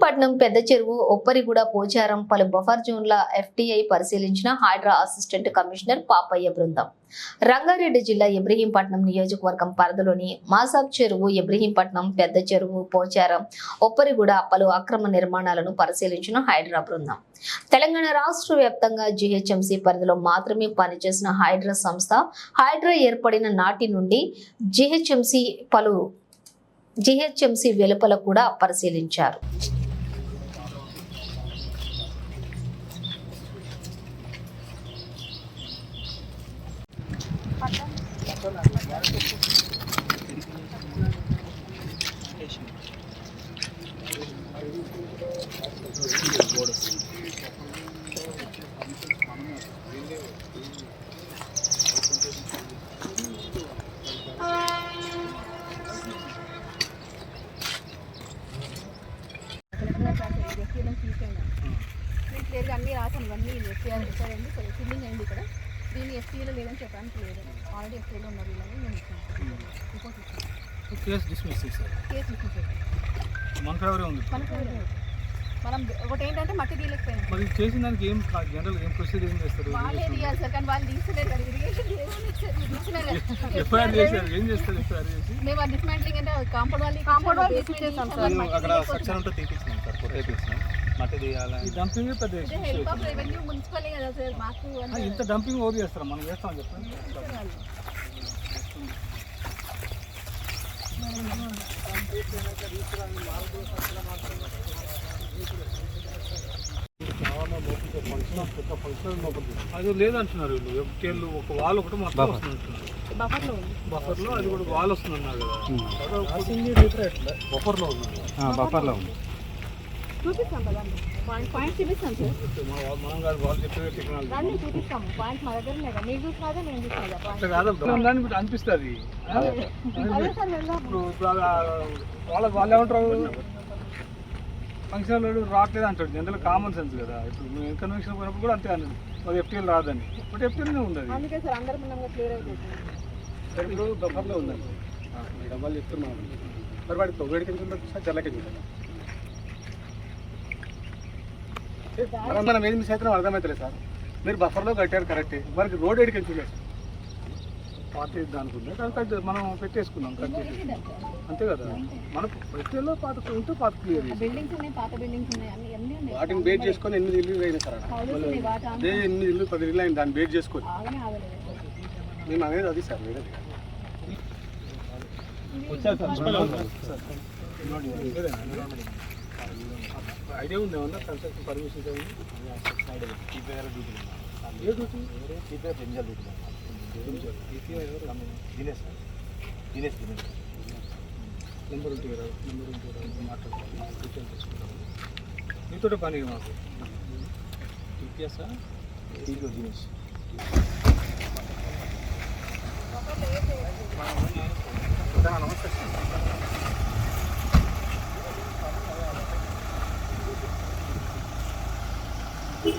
ఇబ్రహీంపట్నం పెద్ద చెరువు ఒప్పరిగూడ పోచారం పలు బఫర్ జోన్ల ఎఫ్టీఐ పరిశీలించిన హైడ్రా అసిస్టెంట్ కమిషనర్ పాపయ్య బృందం. రంగారెడ్డి జిల్లా ఇబ్రహీంపట్నం నియోజకవర్గం పరిధిలోని మాసాబ్ చెరువు, ఇబ్రహీంపట్నం పెద్ద చెరువు, పోచారం, ఒప్పరిగూడ పలు అక్రమ నిర్మాణాలను పరిశీలించిన హైడ్రా బృందం. తెలంగాణ రాష్ట్ర వ్యాప్తంగా జీహెచ్ఎంసీ పరిధిలో మాత్రమే పనిచేసిన హైడ్రా సంస్థ హైడ్రా ఏర్పడిన నాటి నుండి జీహెచ్ఎంసీ వెలుపల కూడా పరిశీలించారు. అన్నీ రాసాను, ఇవన్నీ ఎఫ్ఐఆర్ పెట్టారండి. ఫిల్లింగ్ అయింది ఇక్కడ. దీన్ని ఎఫ్టీలో లేదని చెప్పడానికి లేదు, ఆల్రెడీ ఎఫ్టీలో ఉన్నారు వీళ్ళని నేను ఇచ్చాను. రిపోర్ట్ ఇచ్చాను. కేసు డిస్మిస్ చేశారు. మన ఫేవరే ఉంది. మనం ఒకటి ఏంటంటే మట్టి తీయలేకపోయాం. మరి చేసిన దానికి ఏం జనరల్ ఏం ప్రొసీజర్ ఏం చేస్తారు? వాళ్ళే తీయాలి సార్, కానీ వాళ్ళు తీసలేదు కదా. ఇరిగేషన్ ఎఫ్ఐఆర్ చేశారు. ఏం చేస్తారు ఎఫ్ఐఆర్ చేసి? మేము డిస్మాంట్లింగ్ అంటే కాంపౌండ్ వాళ్ళు చేసాం సార్. అక్కడ సెక్షన్ ఉంటే తీపిస్తున్నాం సార్, కొత్త తీపిస్తున్నాం. మట్టి తీయాలి. డంపింగ్ పెద్ద హెల్ప్ ఆఫ్ రెవెన్యూ మున్సిపల్ కదా సార్. మాకు ఇంత డంపింగ్ ఓవర్ చేస్తారా? మనం చేస్తాం చెప్పండి. అది లేదంటున్నారు వీళ్ళు. ఎఫ్టీఎల్ ఒక వాల్ ఒకటి మొత్తం వస్తుంది అంటున్నారు. బఫర్లో అది కూడా వాల్ వస్తుంది అన్నారు కదా. బఫర్లో ఉంది. చూపిస్తాం కదా, పాయింట్ చూపిస్తాం సార్. మనం కాదు, వాళ్ళు చెప్పే టెక్నాలజీ దాన్ని చూపిస్తాం. పాయింట్ మా దగ్గర లేదా, మీరు చూసినాదా నేను చూసినా కాదు అనిపిస్తుంది. ఇప్పుడు వాళ్ళు ఏమంటారు, ఫంక్షన్ రావట్లేదు అంటాడు. జనరల్ కామన్ సెన్స్ కదా. ఇప్పుడు మేము కన్వెన్షన్ పోయినప్పుడు కూడా అంతే అన్నది, అది ఎఫ్టీఎల్ రాదని. బట్ ఎఫ్టీఎల్నే ఉంది. అందుకే సార్ అందరూ ముందు క్లియర్ అయిపోతుంది. సార్ ఇప్పుడు బఫర్లో ఉందండి. డబ్బాలు చెప్తున్నాం. మరి వాడికి వేడికి సార్ జల్లకి చూడాలి. మనం ఏది మిస్ అవుతున్నాం అర్థమవుతలేదు సార్. మీరు బఫర్లో కట్టారు కరెక్టే, మనకి రోడ్ ఎడికి చూడలేదు. పాత దానికి ఉంది, దానికి మనం పెట్టేసుకున్నాం కట్ చేసి, అంతే కదా. మనం పెట్టేలో పాత ఉంటే పాత క్లియర్ బిల్డింగ్స్ ఉన్నాయి, పాత బిల్డింగ్స్ ఉన్నాయి, అన్ని ఉన్నాయి. వాటిని బేస్ చేసుకొని 8 ఇల్లు అయినా సార్. అదే 8 ఇల్లు 10 ఇల్లు అయింది, దాన్ని బేస్ చేసుకొని మేము అనేది అది సార్. వేరే ఐడియా ఉంది ఏమన్నా కన్స్ట్రక్షన్ పర్మిషన్స్ ఏ నెంబర్ ఉంటుంది కదా, మాట్లాడుకోవాలి, మీతో పని మాకు టీపీఎస్ దినేష్. నమస్తే.